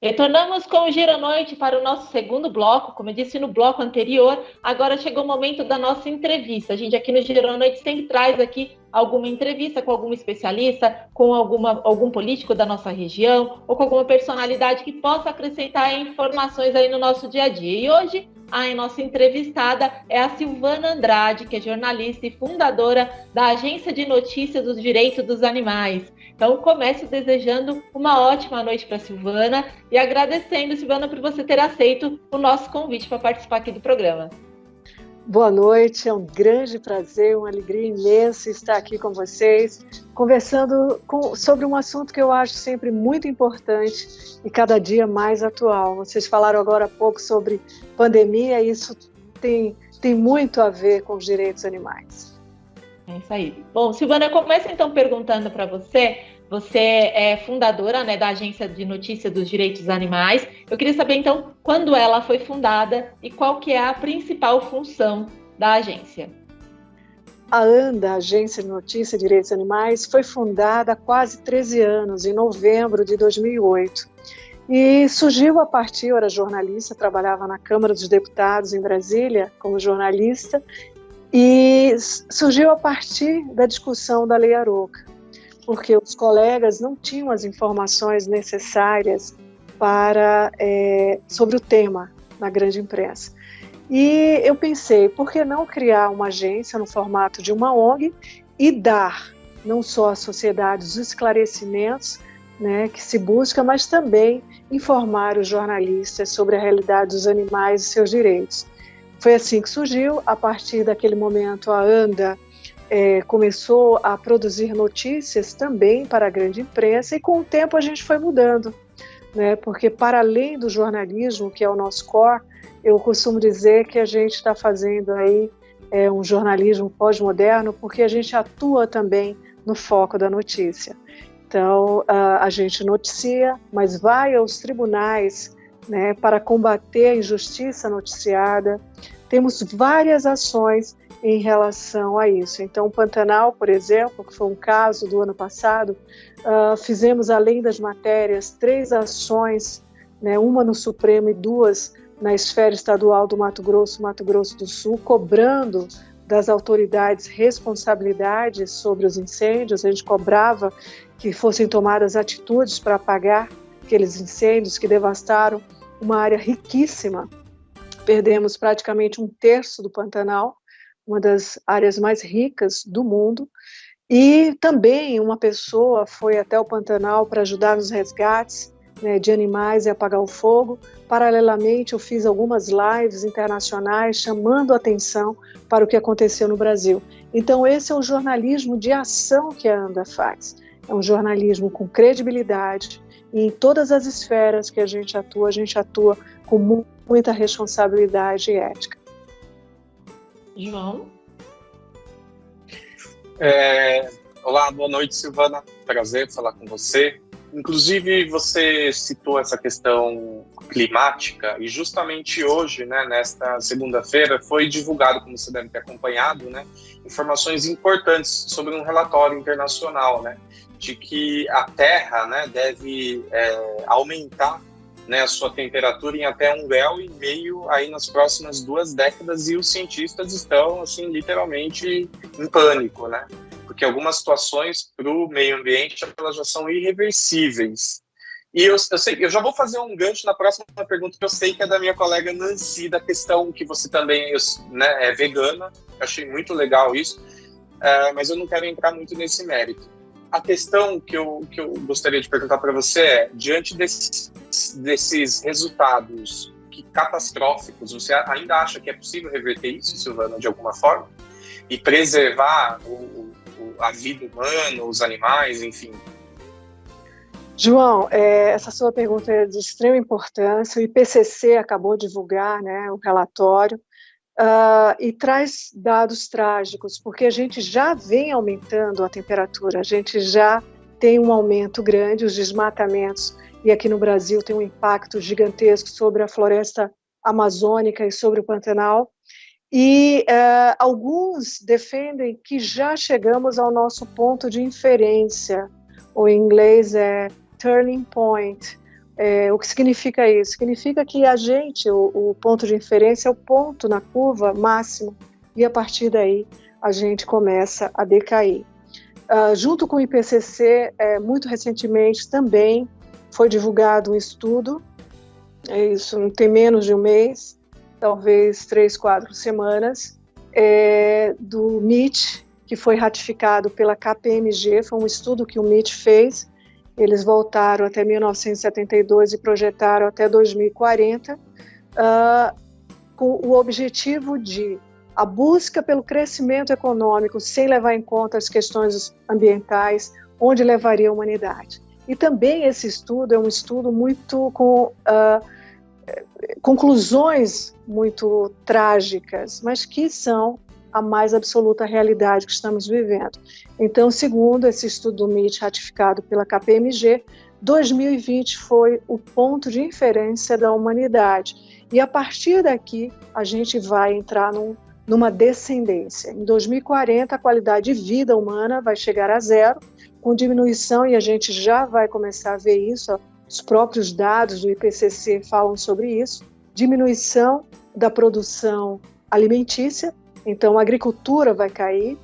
Retornamos com o Giro à Noite para o nosso segundo bloco. Como eu disse no bloco anterior, agora chegou o momento da nossa entrevista. A gente aqui no Giro à Noite sempre traz aqui alguma entrevista com algum especialista, com algum político da nossa região ou com alguma personalidade que possa acrescentar informações aí no nosso dia a dia. E hoje a nossa entrevistada é a Silvana Andrade, que é jornalista e fundadora da Agência de Notícias dos Direitos dos Animais. Então, começo desejando uma ótima noite para a Silvana e agradecendo, Silvana, por você ter aceito o nosso convite para participar aqui do programa. Boa noite, é um grande prazer, uma alegria imensa estar aqui com vocês, conversando sobre um assunto que eu acho sempre muito importante e cada dia mais atual. Vocês falaram agora há pouco sobre pandemia e isso tem muito a ver com os direitos animais. É isso aí. Bom, Silvana, eu começo então perguntando para você. Você é fundadora, né, da Agência de Notícias dos Direitos dos Animais. Eu queria saber, então, quando ela foi fundada e qual que é a principal função da agência. A ANDA, Agência de Notícias e Direitos dos Animais, foi fundada há quase 13 anos, em novembro de 2008. E surgiu a partir, eu era jornalista, trabalhava na Câmara dos Deputados em Brasília como jornalista, e surgiu a partir da discussão da Lei Arouca, porque os colegas não tinham as informações necessárias sobre o tema na grande imprensa. E eu pensei, por que não criar uma agência no formato de uma ONG e dar não só à sociedade os esclarecimentos, né, que se busca, mas também informar os jornalistas sobre a realidade dos animais e seus direitos. Foi assim que surgiu. A partir daquele momento, a ANDA começou a produzir notícias também para a grande imprensa e com o tempo a gente foi mudando, né? Porque para além do jornalismo, que é o nosso core, eu costumo dizer que a gente está fazendo aí um jornalismo pós-moderno, porque a gente atua também no foco da notícia. Então, a gente noticia, mas vai aos tribunais, né, para combater a injustiça noticiada. Temos várias ações em relação a isso. Então, o Pantanal, por exemplo, que foi um caso do ano passado, fizemos, além das matérias, 3 ações, né, uma no Supremo e 2 na esfera estadual do Mato Grosso do Sul, cobrando das autoridades responsabilidades sobre os incêndios. A gente cobrava que fossem tomadas atitudes para apagar aqueles incêndios que devastaram uma área riquíssima. Perdemos praticamente 1/3 do Pantanal, uma das áreas mais ricas do mundo, e também uma pessoa foi até o Pantanal para ajudar nos resgates, né, de animais e apagar o fogo. Paralelamente, eu fiz algumas lives internacionais chamando a atenção para o que aconteceu no Brasil. Então, esse é o jornalismo de ação que a ANDA faz. É um jornalismo com credibilidade, e em todas as esferas que a gente atua com muita responsabilidade e ética. João? Olá, boa noite, Silvana. Prazer falar com você. Inclusive, você citou essa questão climática e justamente hoje, né, nesta segunda-feira, foi divulgado, como você deve ter acompanhado, né, informações importantes sobre um relatório internacional, né, de que a Terra, né, deve aumentar, né, a sua temperatura em até 1,5 grau aí nas próximas 2 décadas, e os cientistas estão, assim, literalmente em pânico, né? Porque algumas situações para o meio ambiente elas já são irreversíveis. E eu já vou fazer um gancho na próxima pergunta, que eu sei que é da minha colega Nancy, da questão que você também, né, é vegana. Eu achei muito legal isso, mas eu não quero entrar muito nesse mérito. A questão que eu gostaria de perguntar para você é, diante desses resultados catastróficos, você ainda acha que é possível reverter isso, Silvana, de alguma forma? E preservar a vida humana, os animais, enfim? João, essa sua pergunta é de extrema importância. O IPCC acabou de divulgar, né, o relatório, e traz dados trágicos, porque a gente já vem aumentando a temperatura, a gente já tem um aumento grande, os desmatamentos, e aqui no Brasil tem um impacto gigantesco sobre a floresta amazônica e sobre o Pantanal, e alguns defendem que já chegamos ao nosso ponto de inferência, ou em inglês é turning point, O que significa isso? Significa que a gente, o ponto de inferência é o ponto na curva máximo, e a partir daí a gente começa a decair. Junto com o IPCC, muito recentemente também foi divulgado um estudo, isso não tem menos de um mês, talvez 3, 4 semanas, do MIT, que foi ratificado pela KPMG, foi um estudo que o MIT fez. Eles voltaram até 1972 e projetaram até 2040, com o objetivo de a busca pelo crescimento econômico sem levar em conta as questões ambientais, onde levaria a humanidade. E também esse estudo é um estudo muito com conclusões muito trágicas, mas que são a mais absoluta realidade que estamos vivendo. Então, segundo esse estudo do MIT ratificado pela KPMG, 2020 foi o ponto de inferência da humanidade. E a partir daqui, a gente vai entrar numa descendência. Em 2040, a qualidade de vida humana vai chegar a 0, com diminuição, e a gente já vai começar a ver isso, os próprios dados do IPCC falam sobre isso, diminuição da produção alimentícia, então a agricultura vai cair.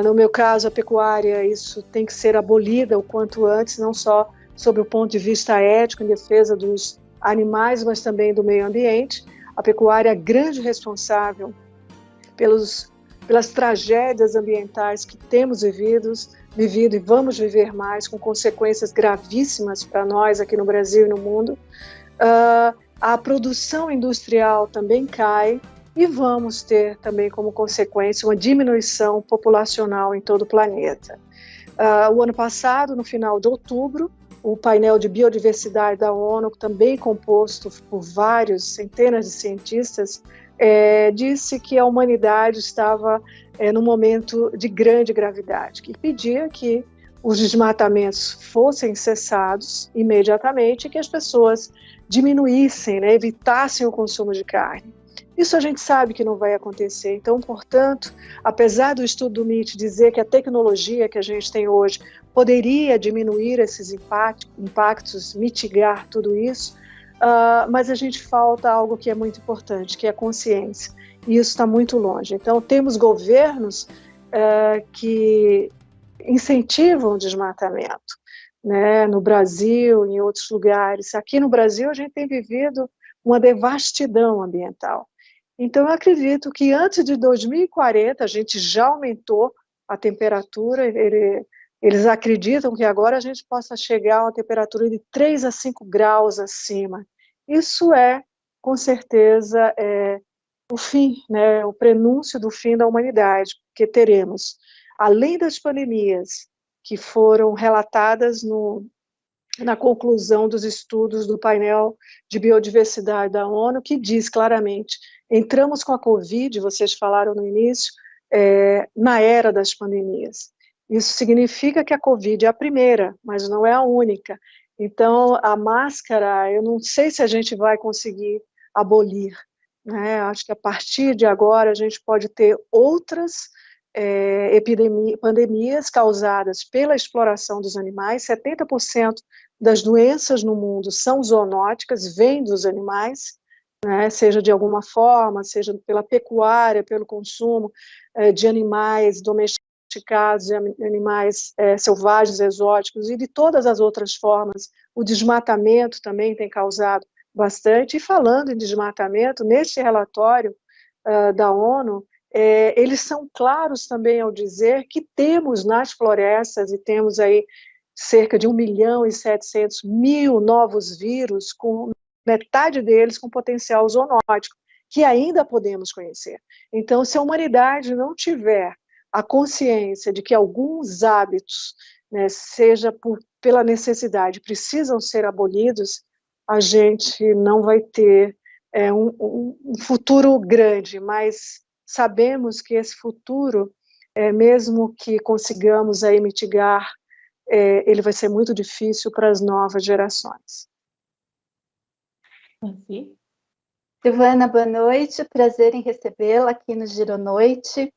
No meu caso, a pecuária, isso tem que ser abolida o quanto antes, não só sob o ponto de vista ético, em defesa dos animais, mas também do meio ambiente. A pecuária é a grande responsável pelas tragédias ambientais que temos vivido e vamos viver mais, com consequências gravíssimas para nós aqui no Brasil e no mundo. A produção industrial também cai, e vamos ter também como consequência uma diminuição populacional em todo o planeta. O ano passado, no final de outubro, o painel de biodiversidade da ONU, também composto por centenas de cientistas, disse que a humanidade estava num momento de grande gravidade, que pedia que os desmatamentos fossem cessados imediatamente e que as pessoas diminuíssem, evitassem o consumo de carne. Isso a gente sabe que não vai acontecer. Então, portanto, apesar do estudo do MIT dizer que a tecnologia que a gente tem hoje poderia diminuir esses impactos, mitigar tudo isso, mas a gente falta algo que é muito importante, que é a consciência. E isso está muito longe. Então, temos governos que incentivam o desmatamento, no Brasil, em outros lugares. Aqui no Brasil, a gente tem vivido uma devastidão ambiental. Então, eu acredito que antes de 2040, a gente já aumentou a temperatura, eles acreditam que agora a gente possa chegar a uma temperatura de 3 a 5 graus acima. Isso com certeza, o fim, o prenúncio do fim da humanidade, porque teremos, além das pandemias que foram relatadas na conclusão dos estudos do painel de biodiversidade da ONU, que diz claramente, entramos com a Covid, vocês falaram no início, na era das pandemias. Isso significa que a Covid é a primeira, mas não é a única. Então, a máscara, eu não sei se a gente vai conseguir abolir, Acho que a partir de agora a gente pode ter outras pandemias causadas pela exploração dos animais. 70% das doenças no mundo são zoonóticas, vêm dos animais, seja de alguma forma, seja pela pecuária, pelo consumo de animais domesticados, de animais selvagens, exóticos, e de todas as outras formas. O desmatamento também tem causado bastante. E falando em desmatamento, neste relatório da ONU, eles são claros também ao dizer que temos nas florestas, e temos aí cerca de 1.700.000 novos vírus, com metade deles com potencial zoonótico, que ainda podemos conhecer. Então, se a humanidade não tiver a consciência de que alguns hábitos, seja pela necessidade, precisam ser abolidos, a gente não vai ter um futuro grande, mas sabemos que esse futuro, mesmo que consigamos aí mitigar, ele vai ser muito difícil para as novas gerações. Sim. Silvana, boa noite, prazer em recebê-la aqui no Gironoite.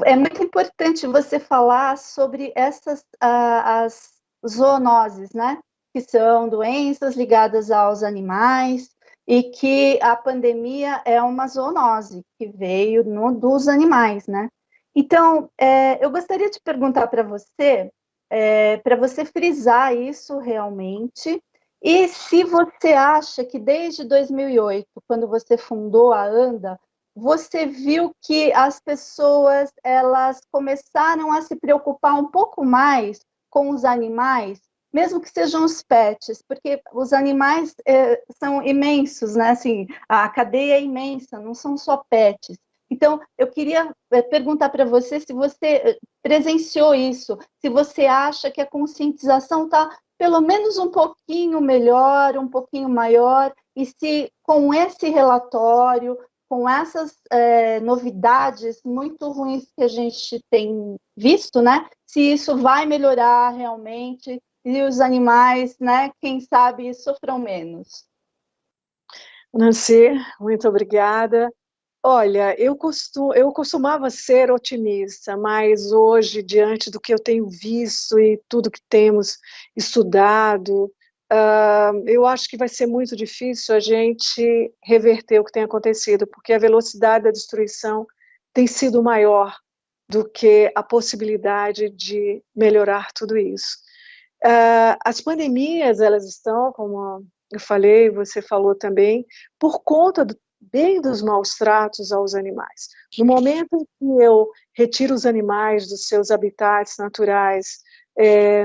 É muito importante você falar sobre essas as zoonoses, que são doenças ligadas aos animais, e que a pandemia é uma zoonose que veio dos animais, né? Então, eu gostaria de perguntar para você frisar isso realmente, e se você acha que desde 2008, quando você fundou a ANDA, você viu que as pessoas elas começaram a se preocupar um pouco mais com os animais, mesmo que sejam os pets, porque os animais são imensos, né? Assim, a cadeia é imensa, não são só pets. Então, eu queria perguntar para você se você presenciou isso, se você acha que a conscientização está pelo menos um pouquinho melhor, um pouquinho maior, e se com esse relatório, com essas novidades muito ruins que a gente tem visto, né? Se isso vai melhorar realmente e os animais, né? Quem sabe sofram menos. Nancy, muito obrigada. Olha, eu costumava ser otimista, mas hoje, diante do que eu tenho visto e tudo que temos estudado, eu acho que vai ser muito difícil a gente reverter o que tem acontecido, porque a velocidade da destruição tem sido maior do que a possibilidade de melhorar tudo isso. As pandemias, elas estão, como eu falei, você falou também, por conta bem dos maus tratos aos animais. No momento em que eu retiro os animais dos seus habitats naturais,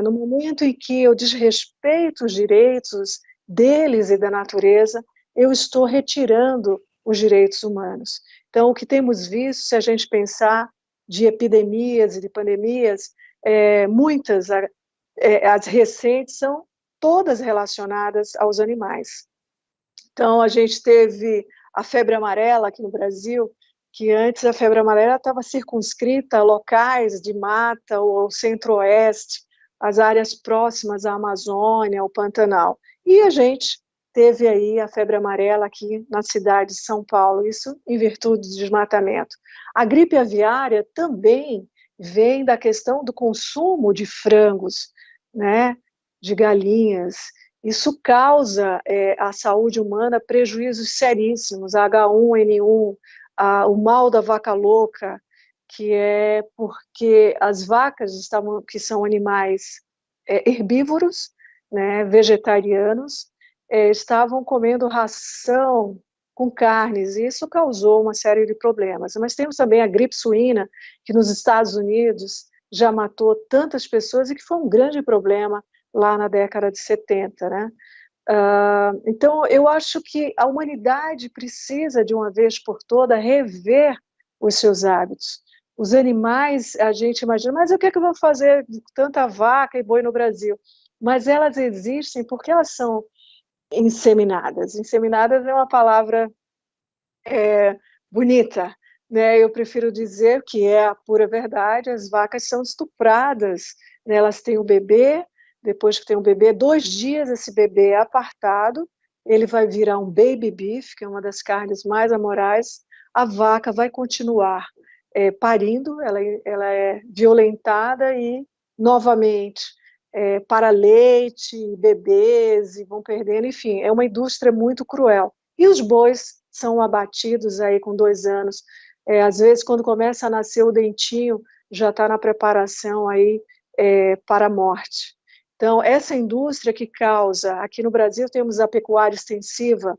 no momento em que eu desrespeito os direitos deles e da natureza, eu estou retirando os direitos humanos. Então, o que temos visto, se a gente pensar de epidemias e de pandemias, muitas, as recentes, são todas relacionadas aos animais. Então, a gente teve a febre amarela aqui no Brasil, que antes a febre amarela estava circunscrita a locais de mata ou ao centro-oeste, as áreas próximas à Amazônia, ao Pantanal. E a gente teve aí a febre amarela aqui na cidade de São Paulo, isso em virtude do desmatamento. A gripe aviária também vem da questão do consumo de frangos, né, de galinhas. Isso causa à saúde humana prejuízos seríssimos, a H1N1, o mal da vaca louca, que é porque as vacas que são animais herbívoros, né, vegetarianos, estavam comendo ração com carnes, e isso causou uma série de problemas. Mas temos também a gripe suína, que nos Estados Unidos já matou tantas pessoas e que foi um grande problema lá na década de 70, né? Então, eu acho que a humanidade precisa, de uma vez por toda, rever os seus hábitos. Os animais, a gente imagina, mas o que é que eu vou fazer com tanta vaca e boi no Brasil? Mas elas existem porque elas são inseminadas. Inseminadas é uma palavra bonita, né? Eu prefiro dizer que é a pura verdade, as vacas são estupradas, né? Elas têm o bebê, depois que tem o bebê, 2 dias esse bebê é apartado, ele vai virar um baby beef, que é uma das carnes mais amorais, a vaca vai continuar parindo, ela é violentada e, novamente, para leite, bebês, e vão perdendo, enfim, é uma indústria muito cruel. E os bois são abatidos aí com 2 anos, às vezes quando começa a nascer o dentinho, já está na preparação aí para a morte. Então, essa indústria que causa, aqui no Brasil temos a pecuária extensiva,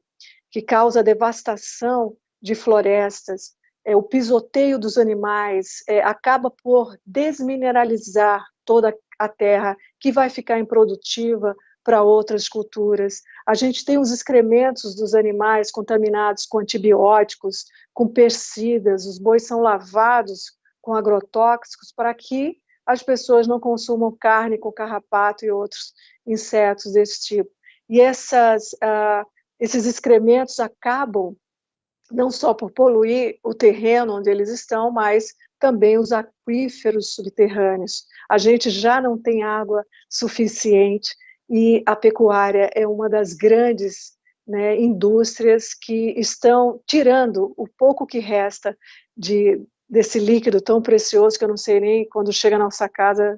que causa devastação de florestas, o pisoteio dos animais, acaba por desmineralizar toda a terra, que vai ficar improdutiva para outras culturas. A gente tem os excrementos dos animais contaminados com antibióticos, com pesticidas, os bois são lavados com agrotóxicos para que as pessoas não consumam carne com carrapato e outros insetos desse tipo. E esses excrementos acabam não só por poluir o terreno onde eles estão, mas também os aquíferos subterrâneos. A gente já não tem água suficiente e a pecuária é uma das grandes, né, indústrias que estão tirando o pouco que resta desse líquido tão precioso que eu não sei nem quando chega na nossa casa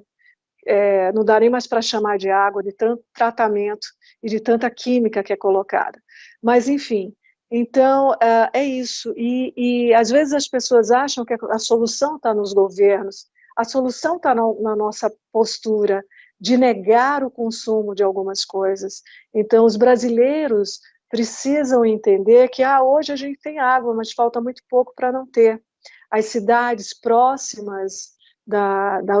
não dá nem mais para chamar de água, de tanto tratamento e de tanta química que é colocada. Mas, enfim, então é isso. E às vezes as pessoas acham que a solução está nos governos, a solução está na nossa postura de negar o consumo de algumas coisas. Então, os brasileiros precisam entender que hoje a gente tem água, mas falta muito pouco para não ter. As cidades próximas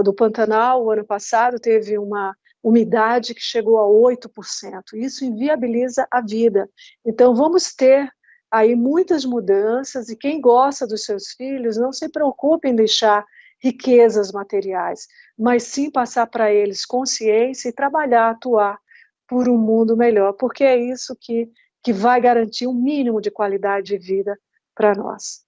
do Pantanal, o ano passado, teve uma umidade que chegou a 8%. Isso inviabiliza a vida. Então, vamos ter aí muitas mudanças, e quem gosta dos seus filhos, não se preocupe em deixar riquezas materiais, mas sim passar para eles consciência e trabalhar, atuar por um mundo melhor, porque é isso que vai garantir um mínimo de qualidade de vida para nós.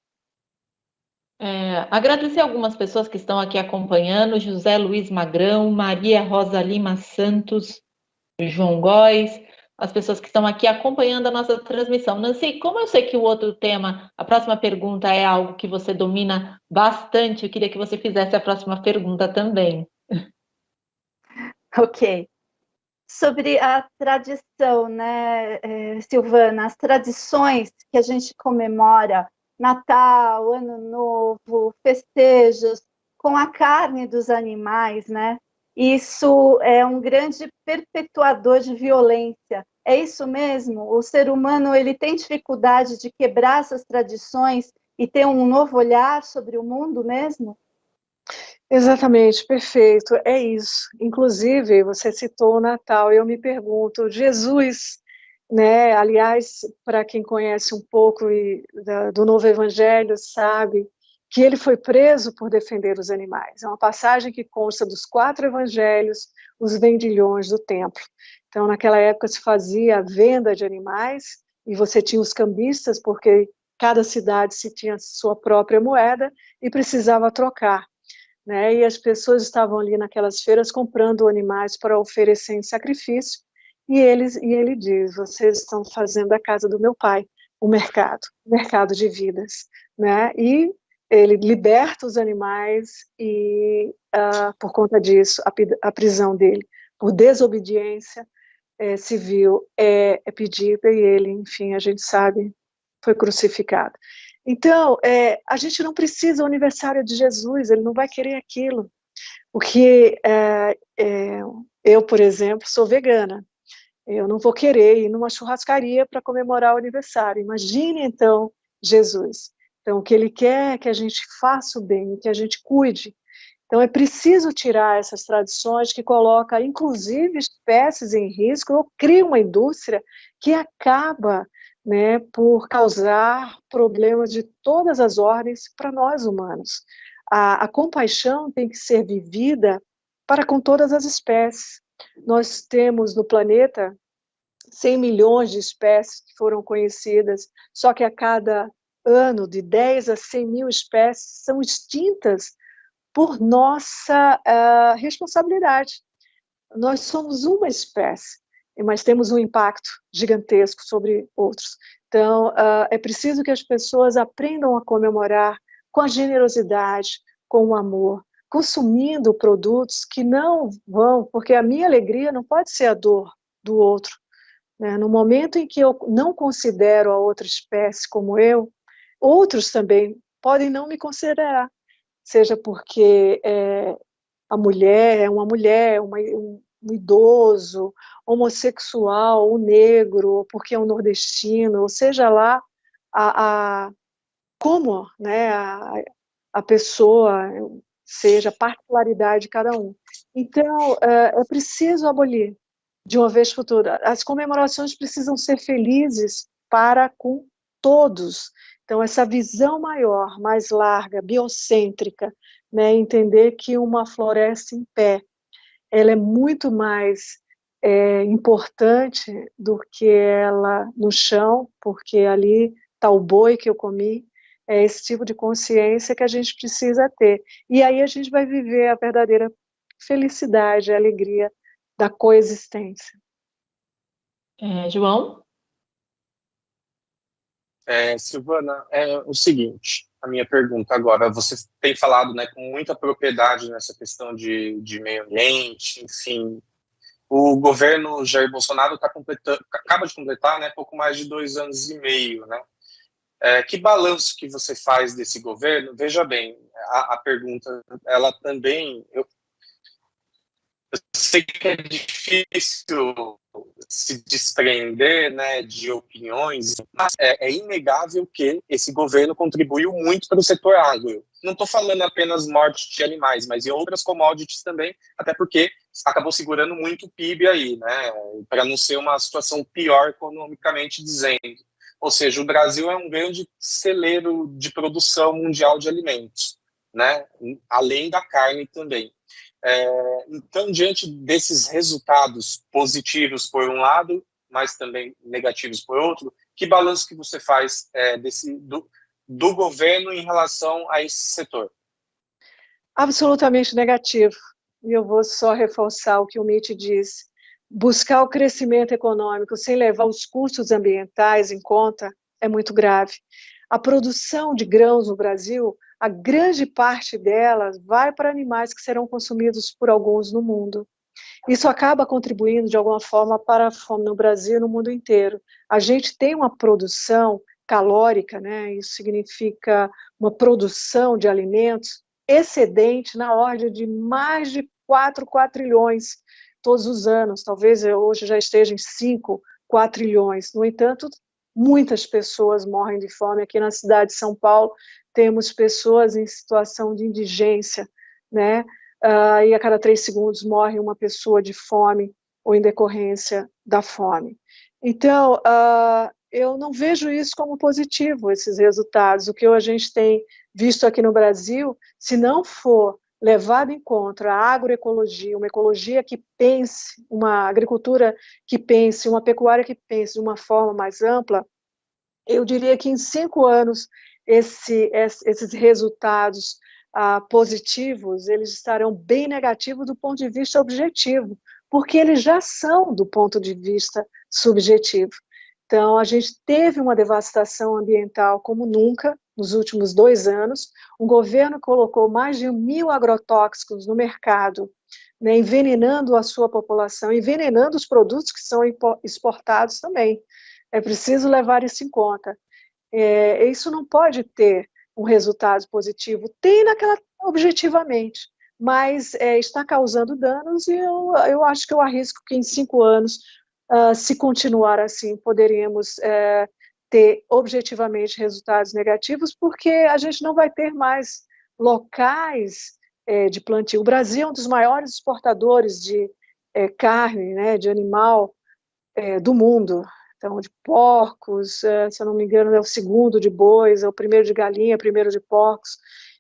Agradecer algumas pessoas que estão aqui acompanhando: José Luiz Magrão, Maria Rosa Lima Santos, João Góes, as pessoas que estão aqui acompanhando a nossa transmissão. Nancy, como eu sei que o outro tema, a próxima pergunta é algo que você domina bastante, eu queria que você fizesse a próxima pergunta também. Ok. Sobre a tradição, né, Silvana, as tradições que a gente comemora, Natal, Ano Novo, festejos, com a carne dos animais, né? Isso é um grande perpetuador de violência. É isso mesmo? O ser humano ele tem dificuldade de quebrar essas tradições e ter um novo olhar sobre o mundo mesmo? Exatamente, perfeito, é isso. Inclusive, você citou o Natal, e eu me pergunto, Jesus, né, aliás, para quem conhece um pouco do Novo Evangelho, sabe que ele foi preso por defender os animais. É uma passagem que consta dos 4 evangelhos, os vendilhões do templo. Então, naquela época se fazia a venda de animais, e você tinha os cambistas, porque cada cidade se tinha sua própria moeda e precisava trocar. Né? E as pessoas estavam ali naquelas feiras comprando animais para oferecer em sacrifício, e ele diz: vocês estão fazendo a casa do meu pai o mercado de vidas, né? E ele liberta os animais e, por conta disso, a prisão dele por desobediência civil é pedida, e ele, enfim, a gente sabe, foi crucificado. Então, a gente não precisa do aniversário de Jesus, ele não vai querer aquilo. O que eu, por exemplo, sou vegana, eu não vou querer ir numa churrascaria para comemorar o aniversário. Imagine, então, Jesus. Então, o que ele quer é que a gente faça o bem, que a gente cuide. Então, é preciso tirar essas tradições que colocam, inclusive, espécies em risco, ou cria uma indústria que acaba, né, por causar problemas de todas as ordens para nós humanos. A compaixão tem que ser vivida para com todas as espécies. Nós temos no planeta 100 milhões de espécies que foram conhecidas, só que a cada ano, de 10 a 100 mil espécies são extintas por nossa responsabilidade. Nós somos uma espécie, mas temos um impacto gigantesco sobre outros. Então, é preciso que as pessoas aprendam a comemorar com a generosidade, com o amor, consumindo produtos que não vão, porque a minha alegria não pode ser a dor do outro. Né? No momento em que eu não considero a outra espécie como eu, outros também podem não me considerar, seja porque a mulher é uma mulher, um idoso, homossexual, um negro, porque é um nordestino, ou seja lá como, né, a pessoa seja, a particularidade de cada um. Então, é preciso abolir de uma vez por todas. As comemorações precisam ser felizes para com todos. Então, essa visão maior, mais larga, biocêntrica, né, entender que uma floresta em pé, ela é muito mais importante do que ela no chão, porque ali está o boi que eu comi. É esse tipo de consciência que a gente precisa ter. E aí a gente vai viver a verdadeira felicidade, a alegria da coexistência. João? Silvana, é o seguinte, a minha pergunta agora. Você tem falado, né, com muita propriedade nessa questão de meio ambiente, enfim. O governo Jair Bolsonaro acaba de completar, né, pouco mais de 2 anos e meio, né? Que balanço que você faz desse governo? Veja bem, a pergunta, ela também, eu sei que é difícil se desprender, né, de opiniões, mas é inegável que esse governo contribuiu muito para o setor agro. Não estou falando apenas morte de animais, mas em outras commodities também, até porque acabou segurando muito o PIB aí, né, para não ser uma situação pior economicamente dizendo. Ou seja, o Brasil é um grande celeiro de produção mundial de alimentos, né, além da carne também. Então, diante desses resultados positivos por um lado, mas também negativos por outro, que balanço que você faz do governo em relação a esse setor? Absolutamente negativo. E eu vou só reforçar o que o Mitty disse. Buscar o crescimento econômico sem levar os custos ambientais em conta é muito grave. A produção de grãos no Brasil, a grande parte delas vai para animais que serão consumidos por alguns no mundo. Isso acaba contribuindo, de alguma forma, para a fome no Brasil e no mundo inteiro. A gente tem uma produção calórica, né? Isso significa uma produção de alimentos excedente na ordem de mais de 4 quatrilhões todos os anos. Talvez hoje já esteja em 5 quatrilhões. No entanto, muitas pessoas morrem de fome. Aqui na cidade de São Paulo, temos pessoas em situação de indigência, né? E a cada 3 segundos morre uma pessoa de fome ou em decorrência da fome. Então, eu não vejo isso como positivo, esses resultados. O que a gente tem visto aqui no Brasil, se não for levado em conta a agroecologia, uma ecologia que pense, uma agricultura que pense, uma pecuária que pense de uma forma mais ampla, eu diria que em 5 anos esses resultados positivos, eles estarão bem negativos do ponto de vista objetivo, porque eles já são do ponto de vista subjetivo. Então, a gente teve uma devastação ambiental como nunca nos últimos 2 anos. O governo colocou mais de 1.000 agrotóxicos no mercado, né, envenenando a sua população, envenenando os produtos que são exportados também. É preciso levar isso em conta. Isso não pode ter um resultado positivo, tem objetivamente, mas está causando danos e eu acho que eu arrisco que em 5 anos, se continuar assim, poderíamos ter objetivamente resultados negativos, porque a gente não vai ter mais locais de plantio. O Brasil é um dos maiores exportadores de carne, né, de animal do mundo. Então, de porcos, se eu não me engano, é o segundo de bois, é o primeiro de galinha, primeiro de porcos.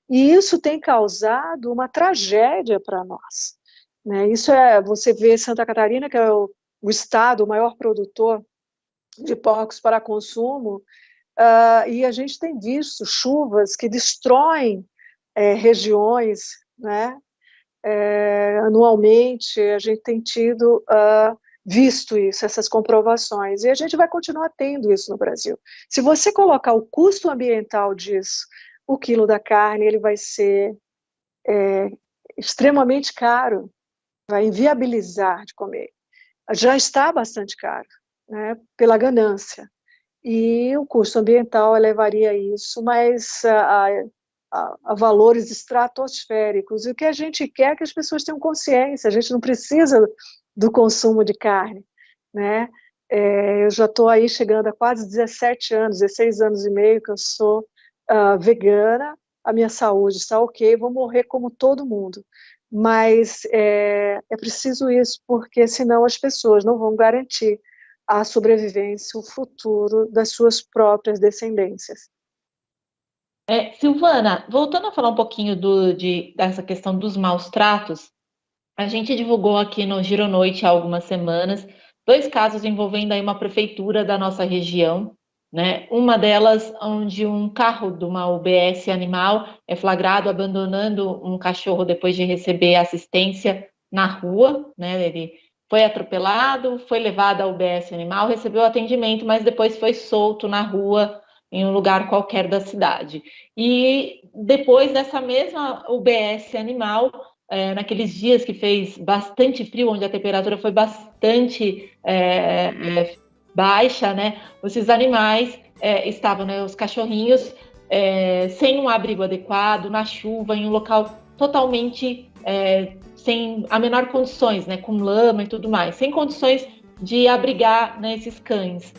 E isso tem causado uma tragédia para nós, né? Isso você vê Santa Catarina, que é o estado, o maior produtor de porcos para consumo, e a gente tem visto chuvas que destroem regiões, né? Anualmente, a gente tem tido visto isso, essas comprovações, e a gente vai continuar tendo isso no Brasil. Se você colocar o custo ambiental disso, o quilo da carne, ele vai ser extremamente caro, vai inviabilizar de comer. Já está bastante caro, né, pela ganância, e o custo ambiental elevaria isso, mas a valores estratosféricos, e o que a gente quer é que as pessoas tenham consciência, a gente não precisa do consumo de carne, né? Eu já estou aí chegando a quase 17 anos, 16 anos e meio que eu sou vegana, a minha saúde está ok, vou morrer como todo mundo, mas é preciso isso, porque senão as pessoas não vão garantir a sobrevivência, o futuro das suas próprias descendências. Silvana, voltando a falar um pouquinho dessa questão dos maus tratos, a gente divulgou aqui no Giro Noite há algumas semanas 2 casos envolvendo aí uma prefeitura da nossa região, né? Uma delas onde um carro de uma UBS Animal é flagrado abandonando um cachorro depois de receber assistência na rua, né? Ele foi atropelado, foi levado à UBS Animal, recebeu atendimento, mas depois foi solto na rua em um lugar qualquer da cidade. E depois dessa mesma UBS animal, naqueles dias que fez bastante frio, onde a temperatura foi bastante baixa, né? Esses animais estavam, né, os cachorrinhos, sem um abrigo adequado, na chuva, em um local totalmente sem a menor condições, né, com lama e tudo mais, sem condições de abrigar, né, esses cães.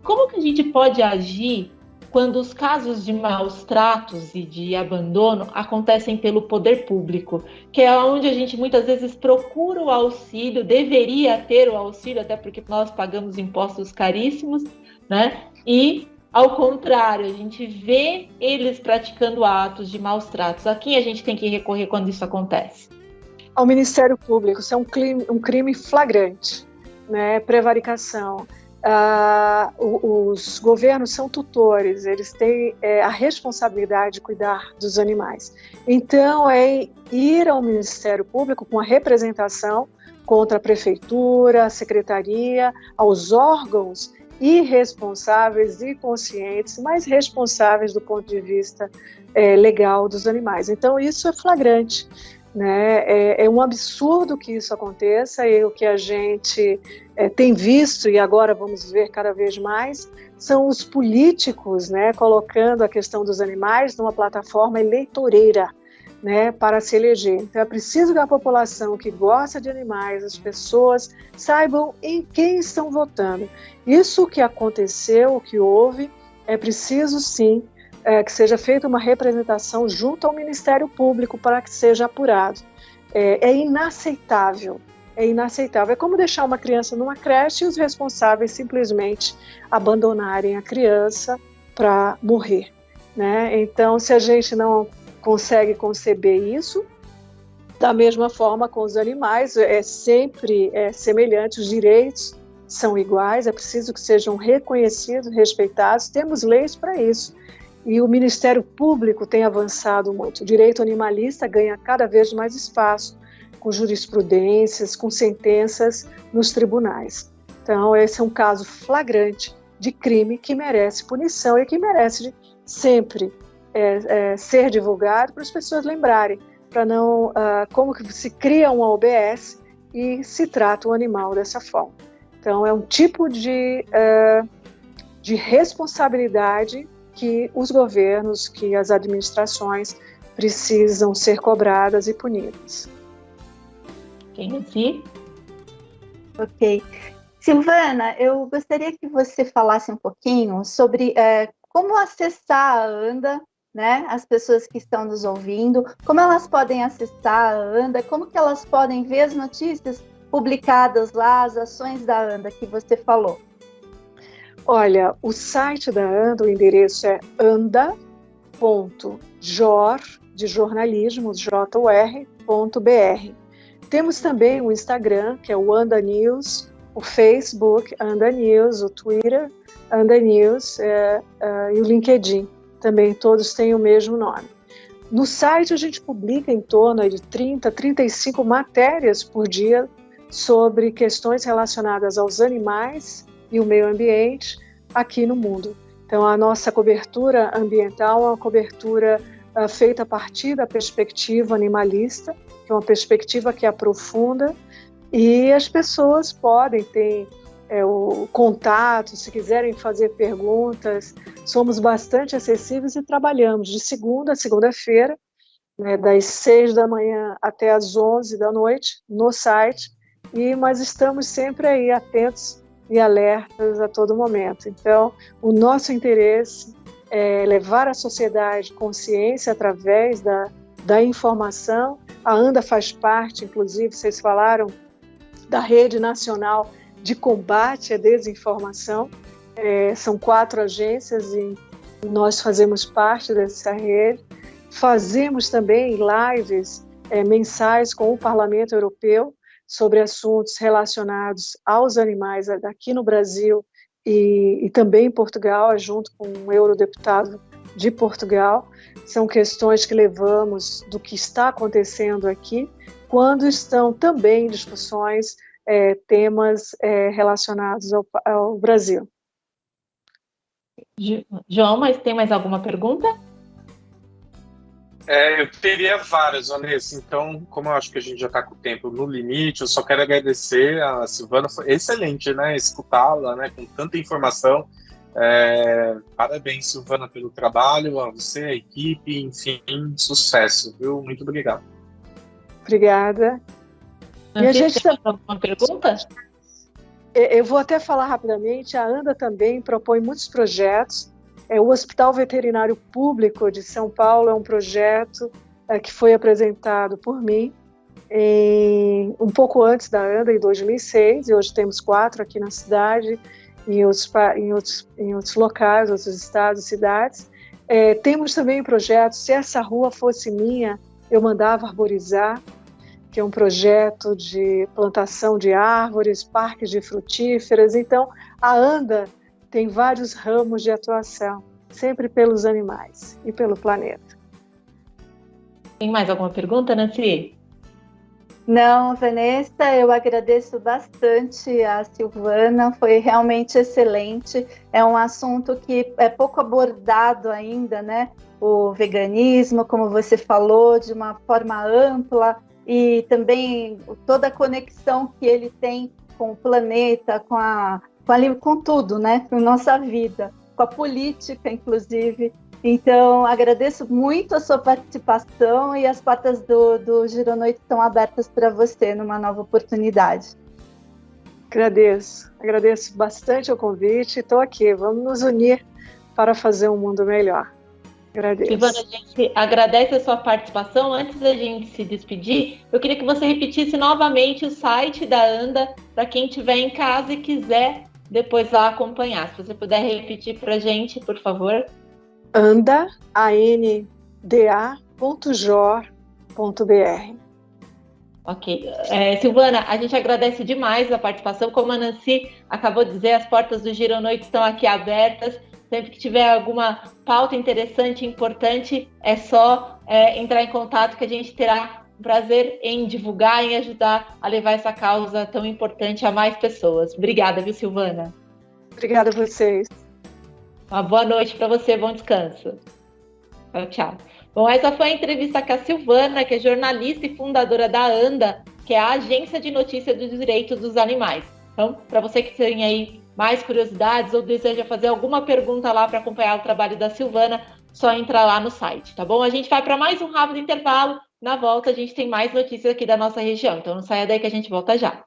Como que a gente pode agir quando os casos de maus tratos e de abandono acontecem pelo poder público, que é onde a gente muitas vezes procura o auxílio, deveria ter o auxílio, até porque nós pagamos impostos caríssimos, né? E, ao contrário, a gente vê eles praticando atos de maus tratos. A quem a gente tem que recorrer quando isso acontece? Ao Ministério Público. Isso é um crime flagrante, né? Prevaricação. Os governos são tutores, eles têm a responsabilidade de cuidar dos animais. Então, é ir ao Ministério Público com a representação contra a prefeitura, a secretaria, aos órgãos irresponsáveis e conscientes, mas responsáveis do ponto de vista legal dos animais. Então, isso é flagrante, né? É um absurdo que isso aconteça, e o que a gente tem visto, e agora vamos ver cada vez mais, são os políticos, né, colocando a questão dos animais numa plataforma eleitoreira, né, para se eleger. Então é preciso que a população que gosta de animais, as pessoas, saibam em quem estão votando. Isso que aconteceu, o que houve, é preciso sim que seja feita uma representação junto ao Ministério Público para que seja apurado. É inaceitável. É inaceitável. É como deixar uma criança numa creche e os responsáveis simplesmente abandonarem a criança para morrer, né? Então, se a gente não consegue conceber isso, da mesma forma com os animais, é sempre semelhante, os direitos são iguais, é preciso que sejam reconhecidos, respeitados, temos leis para isso. E o Ministério Público tem avançado muito. O direito animalista ganha cada vez mais espaço, com jurisprudências, com sentenças nos tribunais. Então, esse é um caso flagrante de crime que merece punição e que merece sempre ser divulgado para as pessoas lembrarem, para não como que se cria uma OBS e se trata o animal dessa forma. Então, é um tipo de responsabilidade que os governos, que as administrações precisam ser cobradas e punidas. Ok. Silvana, eu gostaria que você falasse um pouquinho sobre como acessar a ANDA, né? As pessoas que estão nos ouvindo, como elas podem acessar a ANDA, como que elas podem ver as notícias publicadas lá, as ações da ANDA que você falou. Olha, o site da ANDA, o endereço é anda.jor, de jornalismo, jor.br. Temos também o Instagram, que é o Anda News, o Facebook, Anda News, o Twitter, Anda News, e o LinkedIn. Também todos têm o mesmo nome. No site a gente publica em torno de 30, 35 matérias por dia sobre questões relacionadas aos animais e o meio ambiente aqui no mundo. Então, a nossa cobertura ambiental é uma cobertura feita a partir da perspectiva animalista, que é uma perspectiva que aprofunda, e as pessoas podem ter o contato, se quiserem fazer perguntas, somos bastante acessíveis e trabalhamos de segunda a segunda-feira, né, das 6 da manhã até as 11 da noite, no site, mas estamos sempre aí atentos e alertas a todo momento. Então, o nosso interesse é levar à sociedade consciência através da informação. A ANDA faz parte, inclusive, vocês falaram, da Rede Nacional de Combate à Desinformação. São 4 agências e nós fazemos parte dessa rede. Fazemos também lives mensais com o Parlamento Europeu sobre assuntos relacionados aos animais aqui no Brasil e também em Portugal, junto com um eurodeputado de Portugal. São questões que levamos do que está acontecendo aqui, quando estão também em discussões temas relacionados ao Brasil. João, mas tem mais alguma pergunta? Eu teria várias, Vanessa. Então, como eu acho que a gente já está com o tempo no limite, eu só quero agradecer a Silvana. Foi excelente, né? Escutá-la, né? Com tanta informação. Parabéns, Silvana, pelo trabalho, a você, a equipe, enfim, sucesso, viu? Muito obrigado. Obrigada. E a gente tem alguma pergunta? Eu vou até falar rapidamente. A ANDA também propõe muitos projetos. O Hospital Veterinário Público de São Paulo é um projeto que foi apresentado por mim um pouco antes da ANDA, em 2006, e hoje temos 4 aqui na cidade, em outros locais, outros estados e cidades. Temos também um projeto, Se Essa Rua Fosse Minha, Eu Mandava Arborizar, que é um projeto de plantação de árvores, parques de frutíferas. Então, a ANDA tem vários ramos de atuação, sempre pelos animais e pelo planeta. Tem mais alguma pergunta, Nancy? Não, Vanessa, eu agradeço bastante a Silvana, foi realmente excelente. É um assunto que é pouco abordado ainda, né? O veganismo, como você falou, de uma forma ampla, e também toda a conexão que ele tem com o planeta, com tudo, né? Com nossa vida, com a política, inclusive. Então, agradeço muito a sua participação e as portas do Gironoite estão abertas para você numa nova oportunidade. Agradeço bastante o convite. Estou aqui, vamos nos unir para fazer um mundo melhor. Agradeço. Silvana, a gente agradece a sua participação. Antes da gente se despedir, eu queria que você repetisse novamente o site da ANDA para quem estiver em casa e quiser depois lá acompanhar. Se você puder repetir para a gente, por favor. anda, anda.jor.br. Ok. Silvana, a gente agradece demais a participação. Como a Nancy acabou de dizer, as portas do Gironoite estão aqui abertas. Sempre que tiver alguma pauta interessante, importante, é só entrar em contato que a gente terá prazer em divulgar, em ajudar a levar essa causa tão importante a mais pessoas. Obrigada, viu, Silvana? Obrigada a vocês. Uma boa noite para você, bom descanso. Tchau, tchau. Bom, essa foi a entrevista com a Silvana, que é jornalista e fundadora da ANDA, que é a Agência de Notícia dos Direitos dos Animais. Então, para você que tem aí mais curiosidades ou deseja fazer alguma pergunta lá para acompanhar o trabalho da Silvana, só entrar lá no site, tá bom? A gente vai para mais um rápido intervalo. Na volta, a gente tem mais notícias aqui da nossa região. Então, não saia daí que a gente volta já.